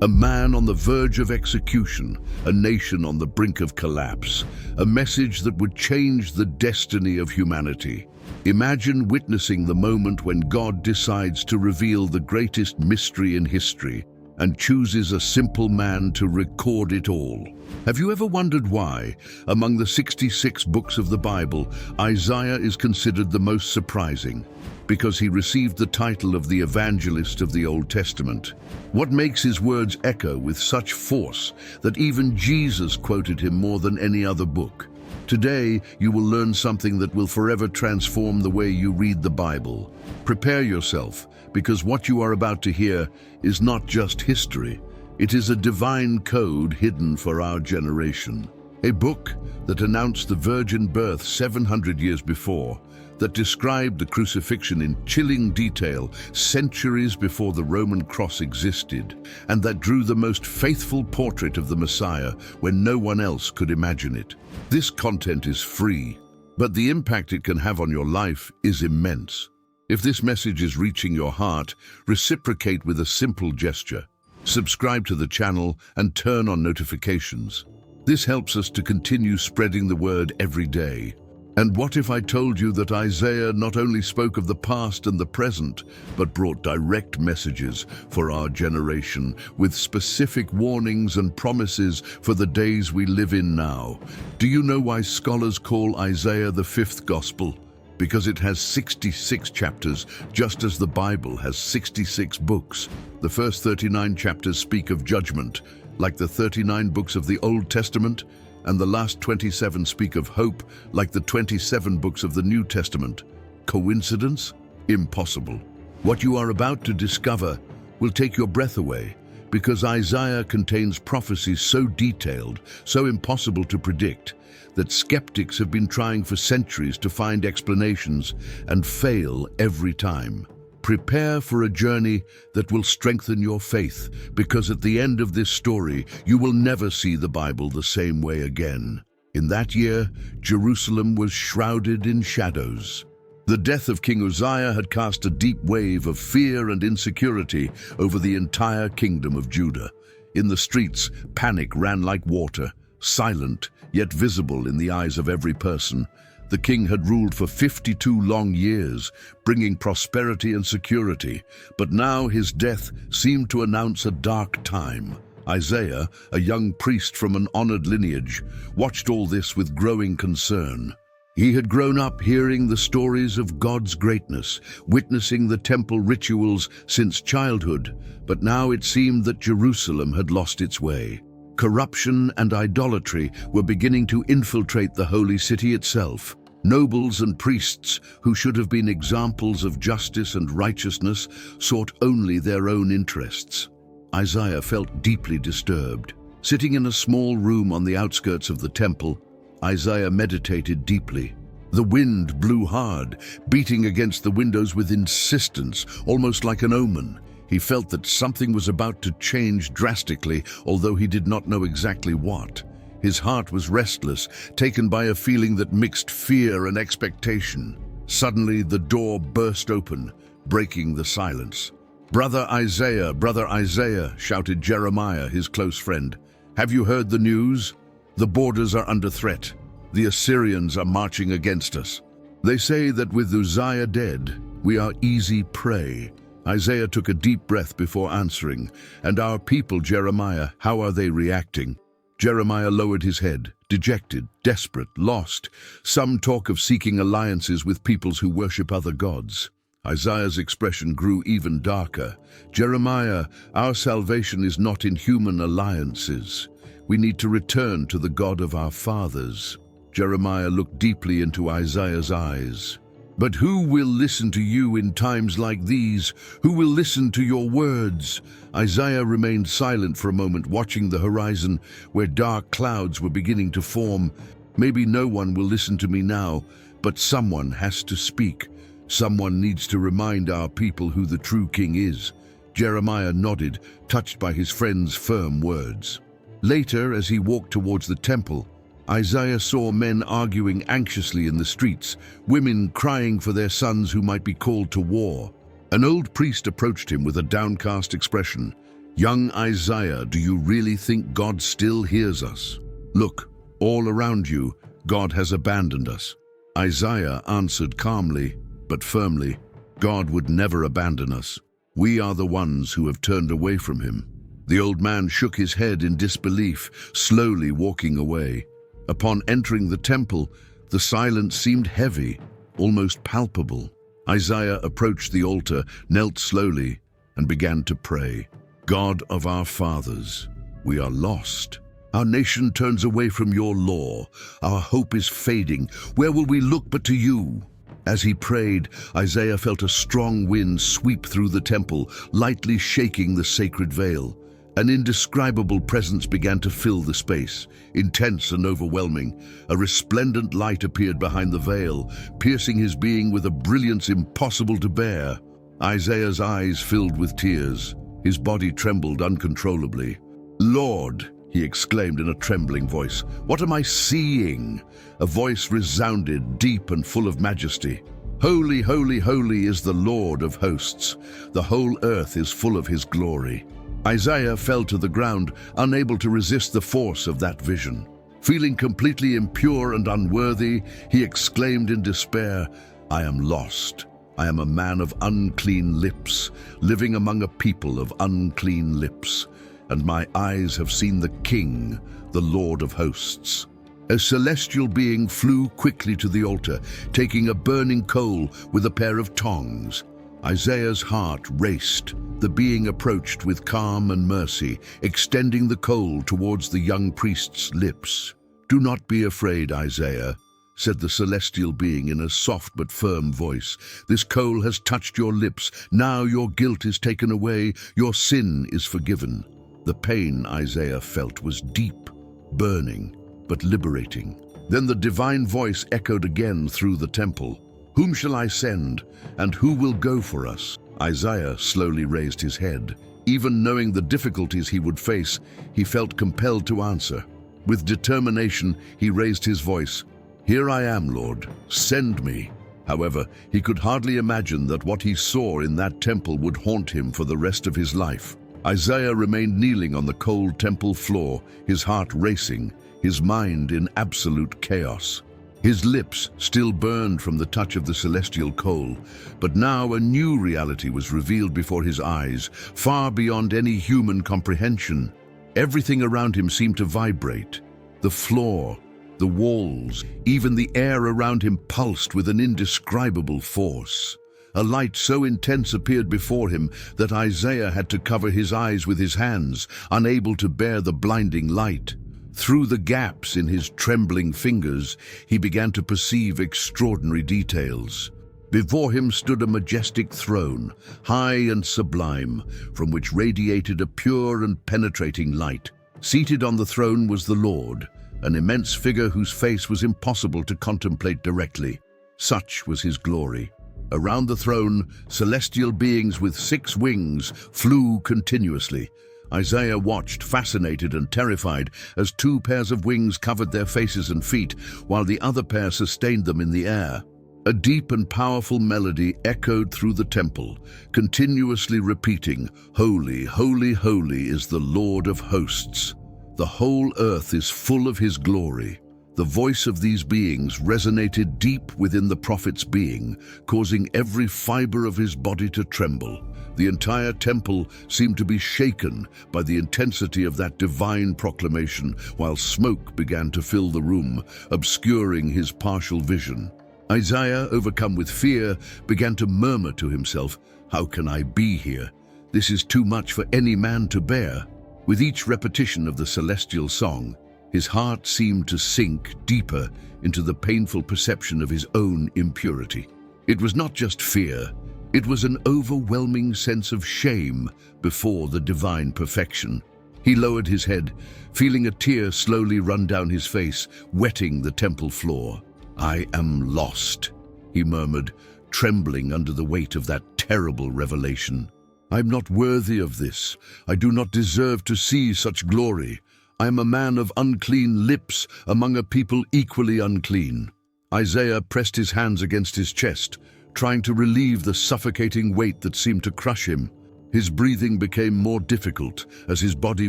A man on the verge of execution, a nation on the brink of collapse, a message that would change the destiny of humanity. Imagine witnessing the moment when God decides to reveal the greatest mystery in history and chooses a simple man to record it all. Have you ever wondered why, among the 66 books of the Bible, Isaiah is considered the most surprising? Because he received the title of the evangelist of the Old Testament. What makes his words echo with such force that even Jesus quoted him more than any other book? Today, you will learn something that will forever transform the way you read the Bible. Prepare yourself, because what you are about to hear is not just history. It is a divine code hidden for our generation. A book that announced the virgin birth 700 years before, that described the crucifixion in chilling detail centuries before the Roman cross existed, and that drew the most faithful portrait of the Messiah when no one else could imagine it. This content is free, but the impact it can have on your life is immense. If this message is reaching your heart, reciprocate with a simple gesture. Subscribe to the channel and turn on notifications. This helps us to continue spreading the word every day. And what if I told you that Isaiah not only spoke of the past and the present, but brought direct messages for our generation, with specific warnings and promises for the days we live in now? Do you know why scholars call Isaiah the fifth gospel? Because it has 66 chapters, just as the Bible has 66 books. The first 39 chapters speak of judgment, like the 39 books of the Old Testament, and the last 27 speak of hope, like the 27 books of the New Testament. Coincidence? Impossible. What you are about to discover will take your breath away, because Isaiah contains prophecies so detailed, so impossible to predict, that skeptics have been trying for centuries to find explanations and fail every time. Prepare for a journey that will strengthen your faith, because at the end of this story, you will never see the Bible the same way again. In that year, Jerusalem was shrouded in shadows. The death of King Uzziah had cast a deep wave of fear and insecurity over the entire kingdom of Judah. In the streets, panic ran like water, silent, yet visible in the eyes of every person. The king had ruled for 52 long years, bringing prosperity and security, but now his death seemed to announce a dark time. Isaiah, a young priest from an honored lineage, watched all this with growing concern. He had grown up hearing the stories of God's greatness, witnessing the temple rituals since childhood, but now it seemed that Jerusalem had lost its way. Corruption and idolatry were beginning to infiltrate the holy city itself. Nobles and priests, who should have been examples of justice and righteousness, sought only their own interests. Isaiah felt deeply disturbed. Sitting in a small room on the outskirts of the temple, Isaiah meditated deeply. The wind blew hard, beating against the windows with insistence, almost like an omen. He felt that something was about to change drastically, although he did not know exactly what. His heart was restless, taken by a feeling that mixed fear and expectation. Suddenly, the door burst open, breaking the silence. Brother Isaiah," shouted Jeremiah, his close friend. "Have you heard the news? The borders are under threat. The Assyrians are marching against us. They say that with Uzziah dead, we are easy prey." Isaiah took a deep breath before answering. "And our people, Jeremiah, how are they reacting?" Jeremiah lowered his head, dejected, desperate, lost. Some talk of seeking alliances with peoples who worship other gods. Isaiah's expression grew even darker. "Jeremiah, our salvation is not in human alliances. We need to return to the God of our fathers." Jeremiah looked deeply into Isaiah's eyes. "But who will listen to you in times like these? Who will listen to your words?" Isaiah remained silent for a moment, watching the horizon where dark clouds were beginning to form. "Maybe no one will listen to me now, but someone has to speak. Someone needs to remind our people who the true king is." Jeremiah nodded, touched by his friend's firm words. Later, as he walked towards the temple, Isaiah saw men arguing anxiously in the streets, women crying for their sons who might be called to war. An old priest approached him with a downcast expression. Young Isaiah, do you really think God still hears us? Look, all around you, God has abandoned us. Isaiah answered calmly, but firmly, God would never abandon us. We are the ones who have turned away from him. The old man shook his head in disbelief, slowly walking away. Upon entering the temple, the silence seemed heavy, almost palpable. Isaiah approached the altar, knelt slowly, and began to pray. God of our fathers, we are lost. Our nation turns away from your law. Our hope is fading. Where will we look but to you? As he prayed, Isaiah felt a strong wind sweep through the temple, lightly shaking the sacred veil. An indescribable presence began to fill the space, intense and overwhelming. A resplendent light appeared behind the veil, piercing his being with a brilliance impossible to bear. Isaiah's eyes filled with tears. His body trembled uncontrollably. "Lord," he exclaimed in a trembling voice, "what am I seeing?" A voice resounded, deep and full of majesty. "Holy, holy, holy is the Lord of hosts. The whole earth is full of his glory." Isaiah fell to the ground, unable to resist the force of that vision. Feeling completely impure and unworthy, he exclaimed in despair, "I am lost. I am a man of unclean lips, living among a people of unclean lips, and my eyes have seen the King, the Lord of hosts." A celestial being flew quickly to the altar, taking a burning coal with a pair of tongs. Isaiah's heart raced. The being approached with calm and mercy, extending the coal towards the young priest's lips. "Do not be afraid, Isaiah," said the celestial being in a soft but firm voice. "This coal has touched your lips. Now your guilt is taken away. Your sin is forgiven." The pain Isaiah felt was deep, burning, but liberating. Then the divine voice echoed again through the temple. "Whom shall I send, and who will go for us?" Isaiah slowly raised his head. Even knowing the difficulties he would face, he felt compelled to answer. With determination, he raised his voice. "Here I am, Lord. Send me." However, he could hardly imagine that what he saw in that temple would haunt him for the rest of his life. Isaiah remained kneeling on the cold temple floor, his heart racing, his mind in absolute chaos. His lips still burned from the touch of the celestial coal, but now a new reality was revealed before his eyes, far beyond any human comprehension. Everything around him seemed to vibrate. The floor, the walls, even the air around him pulsed with an indescribable force. A light so intense appeared before him that Isaiah had to cover his eyes with his hands, unable to bear the blinding light. Through the gaps in his trembling fingers, he began to perceive extraordinary details. Before him stood a majestic throne, high and sublime, from which radiated a pure and penetrating light. Seated on the throne was the Lord, an immense figure whose face was impossible to contemplate directly. Such was his glory. Around the throne, celestial beings with 6 wings flew continuously. Isaiah watched, fascinated and terrified, as 2 pairs of wings covered their faces and feet, while the other pair sustained them in the air. A deep and powerful melody echoed through the temple, continuously repeating, "Holy, holy, holy is the Lord of hosts. The whole earth is full of his glory." The voice of these beings resonated deep within the prophet's being, causing every fiber of his body to tremble. The entire temple seemed to be shaken by the intensity of that divine proclamation, while smoke began to fill the room, obscuring his partial vision. Isaiah, overcome with fear, began to murmur to himself, "How can I be here? This is too much for any man to bear." With each repetition of the celestial song, his heart seemed to sink deeper into the painful perception of his own impurity. It was not just fear. It was an overwhelming sense of shame before the divine perfection. He lowered his head, feeling a tear slowly run down his face, wetting the temple floor. "I am lost," he murmured, trembling under the weight of that terrible revelation. "I am not worthy of this. I do not deserve to see such glory. I am a man of unclean lips among a people equally unclean." Isaiah pressed his hands against his chest, trying to relieve the suffocating weight that seemed to crush him. His breathing became more difficult as his body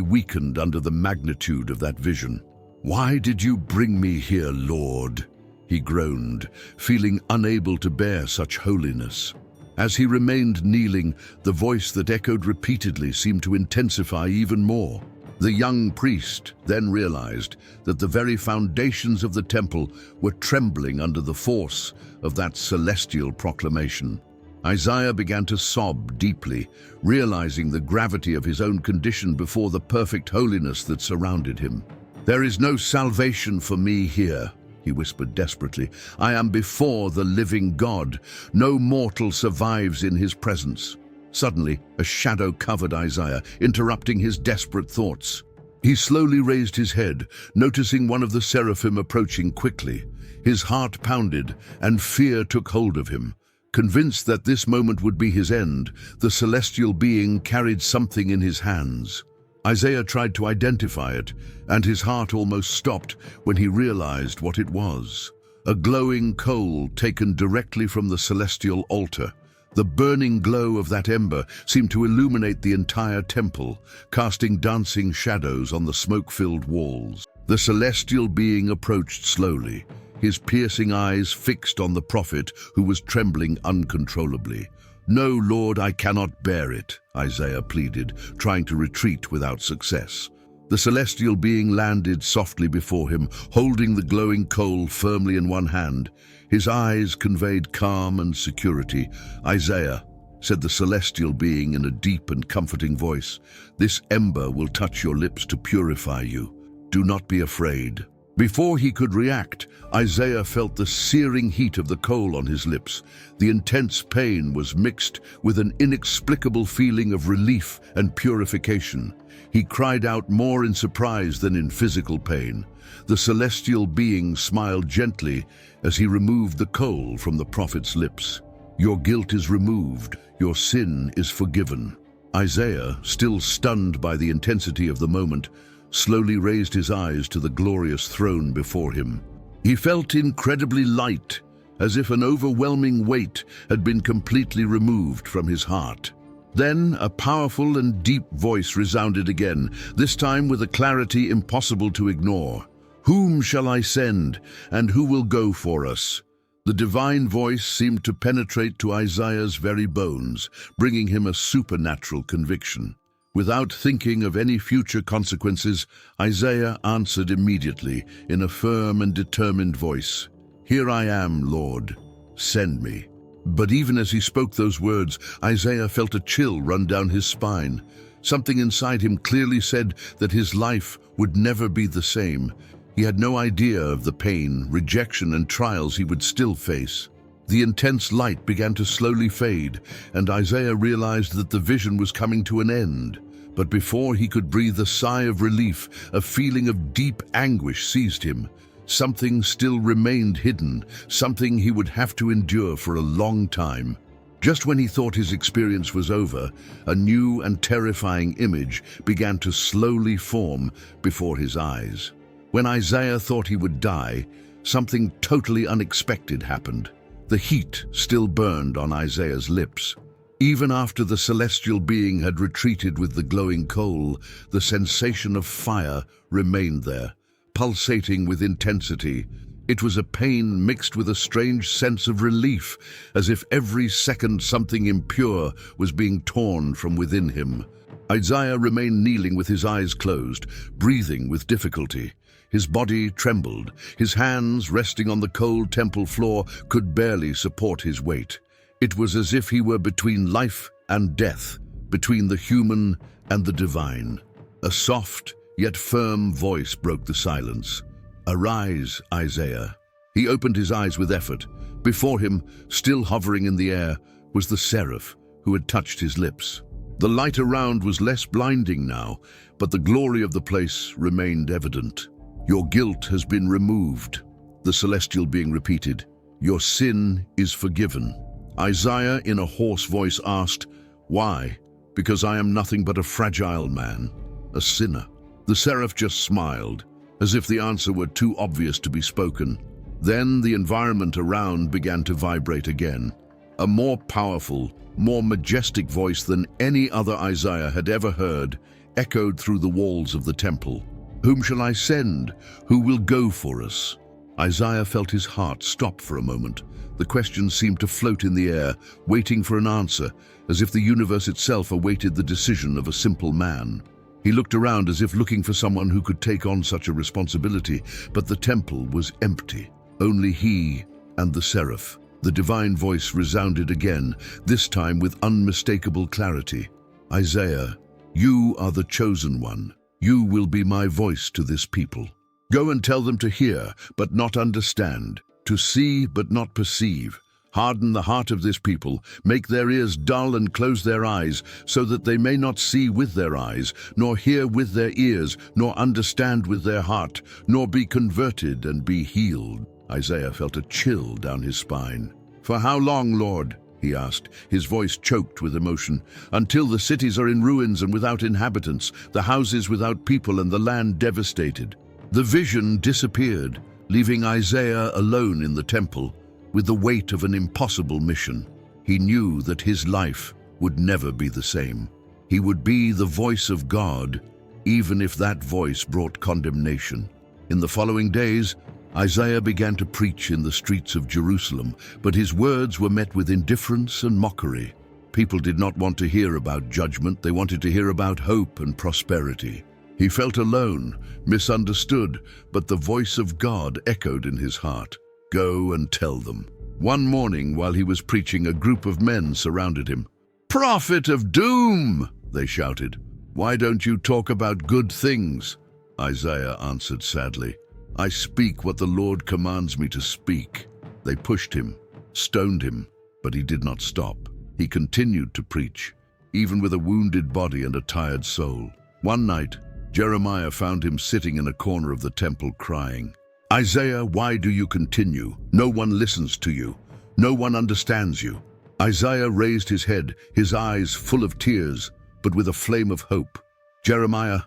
weakened under the magnitude of that vision. "Why did you bring me here, Lord?" he groaned, feeling unable to bear such holiness. As he remained kneeling, the voice that echoed repeatedly seemed to intensify even more. The young priest then realized that the very foundations of the temple were trembling under the force of that celestial proclamation. Isaiah began to sob deeply, realizing the gravity of his own condition before the perfect holiness that surrounded him. "There is no salvation for me here," he whispered desperately. "I am before the living God. No mortal survives in his presence." Suddenly, a shadow covered Isaiah, interrupting his desperate thoughts. He slowly raised his head, noticing one of the seraphim approaching quickly. His heart pounded, and fear took hold of him. Convinced that this moment would be his end, the celestial being carried something in his hands. Isaiah tried to identify it, and his heart almost stopped when he realized what it was. A glowing coal taken directly from the celestial altar. The burning glow of that ember seemed to illuminate the entire temple, casting dancing shadows on the smoke-filled walls. The celestial being approached slowly, his piercing eyes fixed on the prophet who was trembling uncontrollably. "No, Lord, I cannot bear it," Isaiah pleaded, trying to retreat without success. The celestial being landed softly before him, holding the glowing coal firmly in one hand. His eyes conveyed calm and security. "Isaiah," said the celestial being in a deep and comforting voice, "this ember will touch your lips to purify you. Do not be afraid." Before he could react, Isaiah felt the searing heat of the coal on his lips. The intense pain was mixed with an inexplicable feeling of relief and purification. He cried out more in surprise than in physical pain. The celestial being smiled gently as he removed the coal from the prophet's lips. "Your guilt is removed. Your sin is forgiven." Isaiah, still stunned by the intensity of the moment, slowly raised his eyes to the glorious throne before him. He felt incredibly light, as if an overwhelming weight had been completely removed from his heart. Then a powerful and deep voice resounded again, this time with a clarity impossible to ignore. "Whom shall I send, and who will go for us?" The divine voice seemed to penetrate to Isaiah's very bones, bringing him a supernatural conviction. Without thinking of any future consequences, Isaiah answered immediately in a firm and determined voice, "Here I am, Lord. Send me." But even as he spoke those words, Isaiah felt a chill run down his spine. Something inside him clearly said that his life would never be the same. He had no idea of the pain, rejection, and trials he would still face. The intense light began to slowly fade, and Isaiah realized that the vision was coming to an end. But before he could breathe a sigh of relief, a feeling of deep anguish seized him. Something still remained hidden, something he would have to endure for a long time. Just when he thought his experience was over, a new and terrifying image began to slowly form before his eyes. When Isaiah thought he would die, something totally unexpected happened. The heat still burned on Isaiah's lips. Even after the celestial being had retreated with the glowing coal, the sensation of fire remained there, pulsating with intensity. It was a pain mixed with a strange sense of relief, as if every second something impure was being torn from within him. Isaiah remained kneeling with his eyes closed, breathing with difficulty. His body trembled. His hands, resting on the cold temple floor, could barely support his weight. It was as if he were between life and death, between the human and the divine. A soft, yet firm voice broke the silence. "Arise, Isaiah." He opened his eyes with effort. Before him, still hovering in the air, was the seraph who had touched his lips. The light around was less blinding now, but the glory of the place remained evident. "Your guilt has been removed," the celestial being repeated. "Your sin is forgiven." Isaiah, in a hoarse voice, asked, "Why?" "Because I am nothing but a fragile man, a sinner." The seraph just smiled, as if the answer were too obvious to be spoken. Then the environment around began to vibrate again. A more powerful, more majestic voice than any other Isaiah had ever heard echoed through the walls of the temple. "Whom shall I send? Who will go for us?" Isaiah felt his heart stop for a moment. The question seemed to float in the air, waiting for an answer, as if the universe itself awaited the decision of a simple man. He looked around as if looking for someone who could take on such a responsibility, but the temple was empty. Only he and the seraph. The divine voice resounded again, this time with unmistakable clarity. "Isaiah, you are the chosen one. You will be my voice to this people. Go and tell them to hear, but not understand, to see, but not perceive. Harden the heart of this people, make their ears dull and close their eyes, so that they may not see with their eyes, nor hear with their ears, nor understand with their heart, nor be converted and be healed." Isaiah felt a chill down his spine. "For how long, Lord?" he asked, his voice choked with emotion. "Until the cities are in ruins and without inhabitants, the houses without people and the land devastated." The vision disappeared, leaving Isaiah alone in the temple, with the weight of an impossible mission. He knew that his life would never be the same. He would be the voice of God, even if that voice brought condemnation. In the following days, Isaiah began to preach in the streets of Jerusalem, but his words were met with indifference and mockery. People did not want to hear about judgment, they wanted to hear about hope and prosperity. He felt alone, misunderstood, but the voice of God echoed in his heart. "Go and tell them." One morning, while he was preaching, a group of men surrounded him. "Prophet of doom!" they shouted. "Why don't you talk about good things?" Isaiah answered sadly, "I speak what the Lord commands me to speak." They pushed him, stoned him, but he did not stop. He continued to preach, even with a wounded body and a tired soul. One night, Jeremiah found him sitting in a corner of the temple crying. "Isaiah, why do you continue? No one listens to you. No one understands you." Isaiah raised his head, his eyes full of tears, but with a flame of hope. "Jeremiah,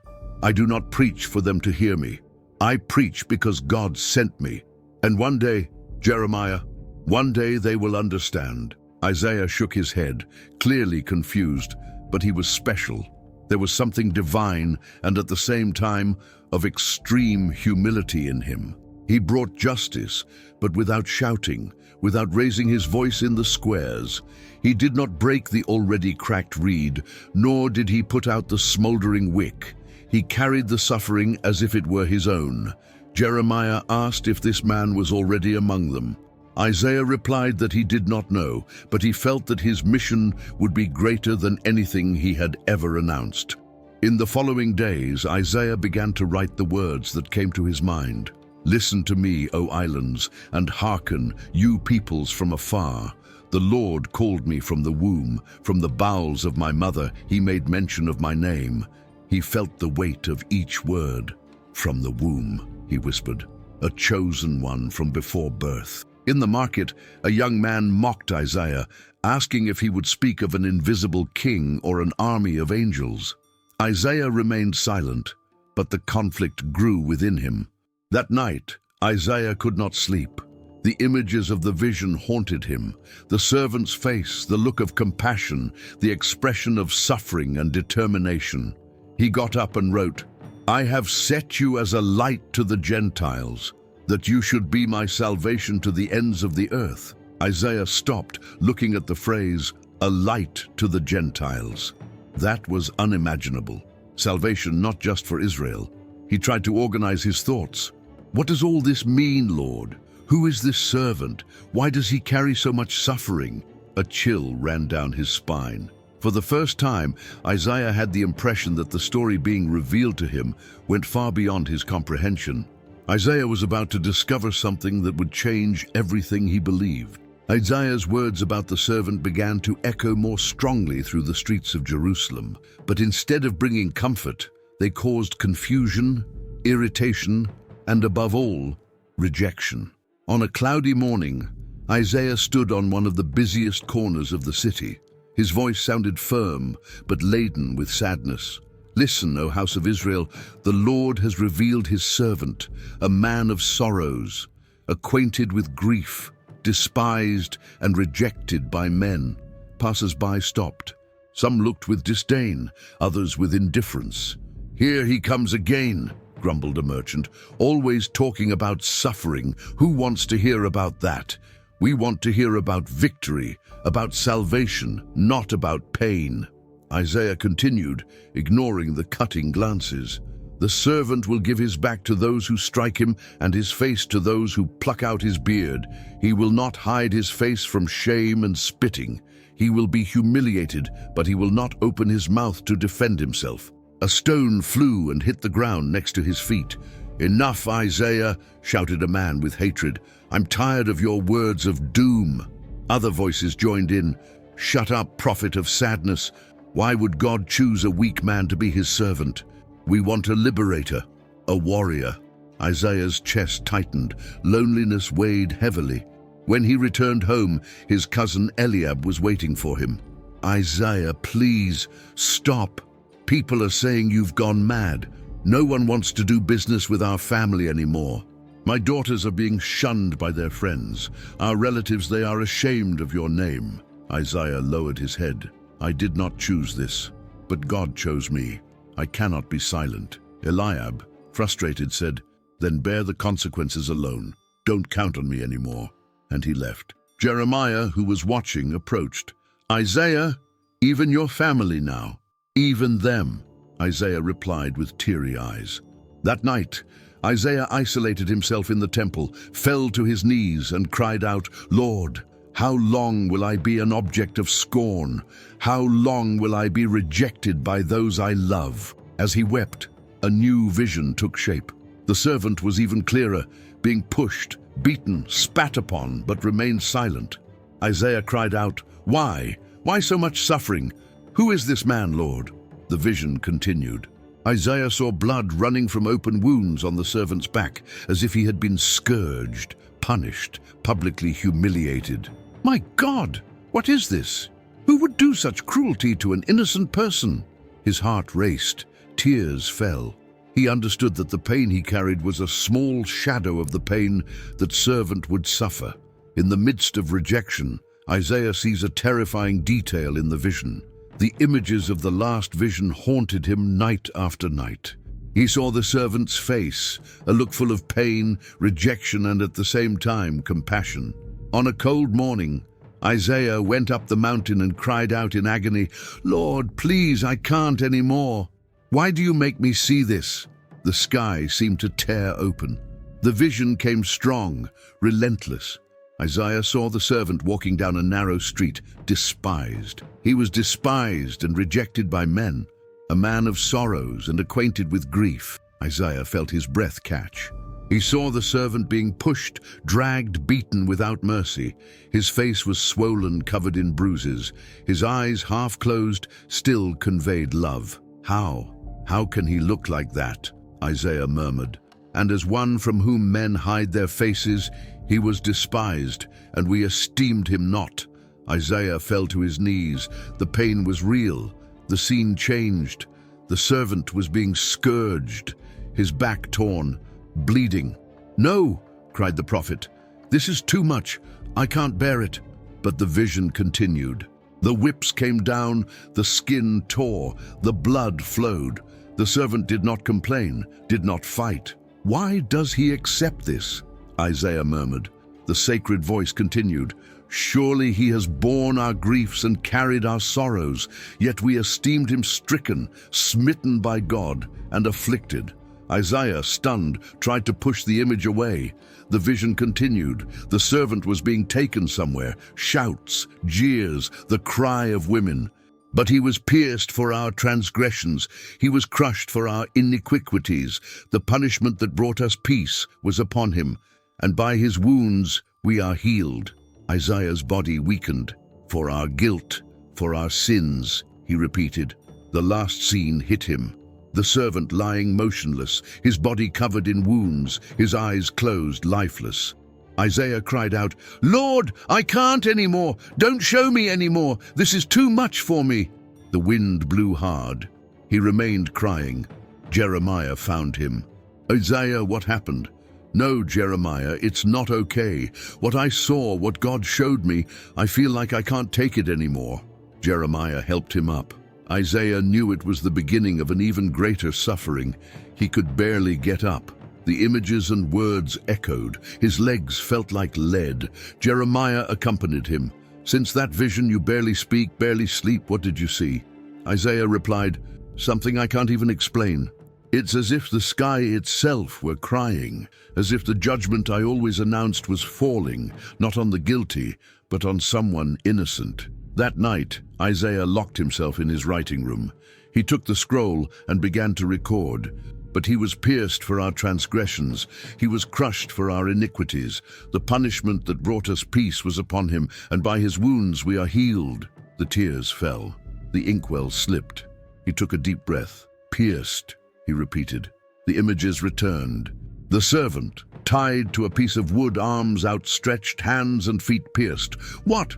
I do not preach for them to hear me. I preach because God sent me. And one day, Jeremiah, one day they will understand." Isaiah shook his head, clearly confused, but he was special. There was something divine and at the same time of extreme humility in him. He brought justice, but without shouting, without raising his voice in the squares. He did not break the already cracked reed, nor did he put out the smoldering wick. He carried the suffering as if it were his own. Jeremiah asked if this man was already among them. Isaiah replied that he did not know, but he felt that his mission would be greater than anything he had ever announced. In the following days, Isaiah began to write the words that came to his mind. "Listen to me, O islands, and hearken, you peoples from afar. The Lord called me from the womb, from the bowels of my mother, he made mention of my name." He felt the weight of each word. "From the womb," he whispered, "a chosen one from before birth." In the market, a young man mocked Isaiah, asking if he would speak of an invisible king or an army of angels. Isaiah remained silent, but the conflict grew within him. That night, Isaiah could not sleep. The images of the vision haunted him, the servant's face, the look of compassion, the expression of suffering and determination. He got up and wrote, "I have set you as a light to the Gentiles, that you should be my salvation to the ends of the earth." Isaiah stopped, looking at the phrase, "a light to the Gentiles." That was unimaginable. Salvation not just for Israel. He tried to organize his thoughts. What does all this mean, Lord? Who is this servant? Why does he carry so much suffering? A chill ran down his spine. For the first time, Isaiah had the impression that the story being revealed to him went far beyond his comprehension. Isaiah was about to discover something that would change everything he believed. Isaiah's words about the servant began to echo more strongly through the streets of Jerusalem, but instead of bringing comfort, they caused confusion, irritation, and above all, rejection. On a cloudy morning, Isaiah stood on one of the busiest corners of the city. His voice sounded firm, but laden with sadness. "Listen, O house of Israel, the Lord has revealed his servant, a man of sorrows, acquainted with grief, despised and rejected by men. Passers-by stopped. Some looked with disdain, others with indifference. "Here he comes again," grumbled a merchant, "always talking about suffering. Who wants to hear about that? We want to hear about victory, about salvation, not about pain." Isaiah continued, ignoring the cutting glances. "The servant will give his back to those who strike him, and his face to those who pluck out his beard. He will not hide his face from shame and spitting. He will be humiliated, but he will not open his mouth to defend himself." A stone flew and hit the ground next to his feet. "Enough, Isaiah," shouted a man with hatred. "I'm tired of your words of doom." Other voices joined in. "Shut up, prophet of sadness. Why would God choose a weak man to be his servant? We want a liberator, a warrior." Isaiah's chest tightened. Loneliness weighed heavily. When he returned home, his cousin Eliab was waiting for him. "Isaiah, please, stop. People are saying you've gone mad. No one wants to do business with our family anymore. My daughters are being shunned by their friends. Our relatives, they are ashamed of your name." Isaiah lowered his head. "I did not choose this, but God chose me. I cannot be silent." Eliab, frustrated, said, "Then bear the consequences alone. Don't count on me anymore." And he left. Jeremiah, who was watching, approached. "Isaiah, even your family now, even them," Isaiah replied with teary eyes. That night, Isaiah isolated himself in the temple, fell to his knees and cried out, "Lord, how long will I be an object of scorn? How long will I be rejected by those I love?" As he wept, a new vision took shape. The servant was even clearer, being pushed, beaten, spat upon, but remained silent. Isaiah cried out, "Why? Why so much suffering? Who is this man, Lord?" The vision continued. Isaiah saw blood running from open wounds on the servant's back, as if he had been scourged, punished, publicly humiliated. "My God, what is this? Who would do such cruelty to an innocent person?" His heart raced, tears fell. He understood that the pain he carried was a small shadow of the pain that servant would suffer. In the midst of rejection, Isaiah sees a terrifying detail in the vision. The images of the last vision haunted him night after night. He saw the servant's face, a look full of pain, rejection, and at the same time compassion. On a cold morning, Isaiah went up the mountain and cried out in agony, "Lord, please, I can't anymore. Why do you make me see this?" The sky seemed to tear open. The vision came strong, relentless. Isaiah saw the servant walking down a narrow street, despised. He was despised and rejected by men, a man of sorrows and acquainted with grief. Isaiah felt his breath catch. He saw the servant being pushed, dragged, beaten without mercy. His face was swollen, covered in bruises. His eyes, half closed, still conveyed love. How can he look like that?" Isaiah murmured. "And as one from whom men hide their faces, he was despised, and we esteemed him not." Isaiah fell to his knees. The pain was real. The scene changed. The servant was being scourged, his back torn, bleeding. "No," cried the prophet. "This is too much. I can't bear it." But the vision continued. The whips came down, the skin tore, the blood flowed. The servant did not complain, did not fight. "Why does he accept this?" Isaiah murmured. The sacred voice continued, "Surely he has borne our griefs and carried our sorrows, yet we esteemed him stricken, smitten by God, and afflicted." Isaiah, stunned, tried to push the image away. The vision continued. The servant was being taken somewhere. Shouts, jeers, the cry of women. "But he was pierced for our transgressions. He was crushed for our iniquities. The punishment that brought us peace was upon him, and by his wounds we are healed." Isaiah's body weakened. "For our guilt, for our sins," he repeated. The last scene hit him. The servant lying motionless, his body covered in wounds, his eyes closed, lifeless. Isaiah cried out, "Lord, I can't anymore. Don't show me anymore. This is too much for me." The wind blew hard. He remained crying. Jeremiah found him. "Isaiah, what happened?" "No, Jeremiah, it's not okay. What I saw, what God showed me, I feel like I can't take it anymore." Jeremiah helped him up. Isaiah knew it was the beginning of an even greater suffering. He could barely get up. The images and words echoed. His legs felt like lead. Jeremiah accompanied him. "Since that vision you barely speak, barely sleep, what did you see?" Isaiah replied, "Something I can't even explain. It's as if the sky itself were crying, as if the judgment I always announced was falling, not on the guilty, but on someone innocent." That night, Isaiah locked himself in his writing room. He took the scroll and began to record. "But he was pierced for our transgressions, he was crushed for our iniquities. The punishment that brought us peace was upon him, and by his wounds we are healed." The tears fell. The inkwell slipped. He took a deep breath. "Pierced," he repeated. The images returned. The servant, tied to a piece of wood, arms outstretched, hands and feet pierced. What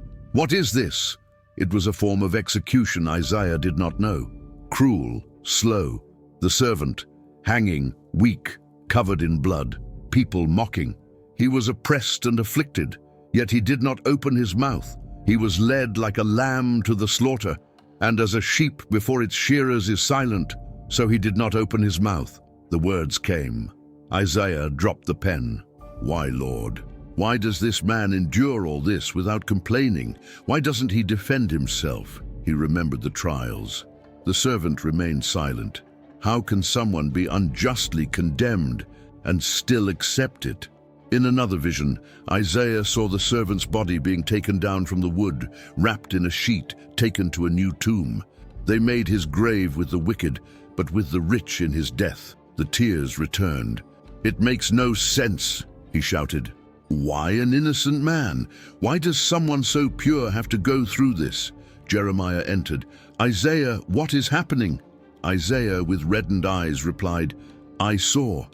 is this?" It was a form of execution Isaiah did not know. Cruel, slow. The servant, hanging, weak, covered in blood. People mocking. He was oppressed and afflicted, yet he did not open his mouth. He was led like a lamb to the slaughter, and as a sheep before its shearers is silent, so he did not open his mouth. The words came. Isaiah dropped the pen. "Why, Lord? Why does this man endure all this without complaining? Why doesn't he defend himself?" He remembered the trials. The servant remained silent. How can someone be unjustly condemned and still accept it? In another vision, Isaiah saw the servant's body being taken down from the wood, wrapped in a sheet, taken to a new tomb. They made his grave with the wicked, but with the rich in his death. The tears returned. "It makes no sense," he shouted. "Why an innocent man? Why does someone so pure have to go through this?" Jeremiah entered. "Isaiah, what is happening?" Isaiah, with reddened eyes, replied, I saw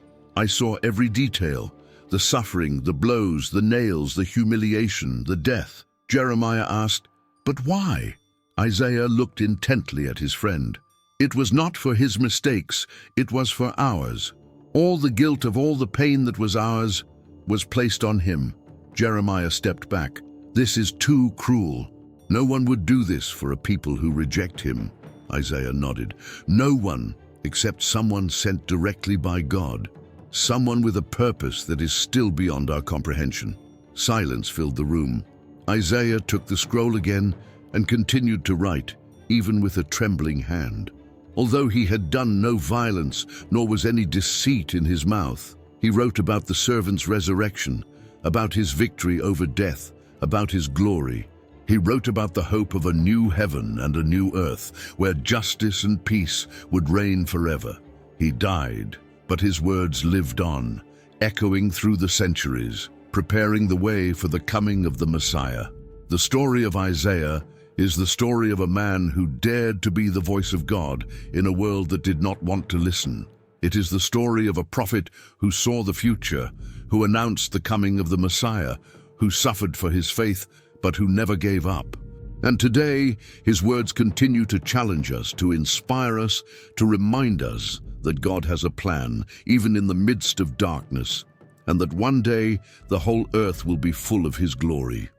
every detail. The suffering, the blows, the nails, the humiliation, the death." Jeremiah asked, "But why?" Isaiah looked intently at his friend. "It was not for his mistakes, it was for ours. All the guilt of all the pain that was ours was placed on him." Jeremiah stepped back. "This is too cruel. No one would do this for a people who reject him." Isaiah nodded. "No one, except someone sent directly by God. Someone with a purpose that is still beyond our comprehension." Silence filled the room. Isaiah took the scroll again and continued to write, even with a trembling hand. Although he had done no violence, nor was any deceit in his mouth, he wrote about the servant's resurrection, about his victory over death, about his glory. He wrote about the hope of a new heaven and a new earth, where justice and peace would reign forever. He died, but his words lived on, echoing through the centuries, preparing the way for the coming of the Messiah. The story of Isaiah is the story of a man who dared to be the voice of God in a world that did not want to listen. It is the story of a prophet who saw the future, who announced the coming of the Messiah, who suffered for his faith, but who never gave up. And today, his words continue to challenge us, to inspire us, to remind us that God has a plan, even in the midst of darkness, and that one day the whole earth will be full of his glory.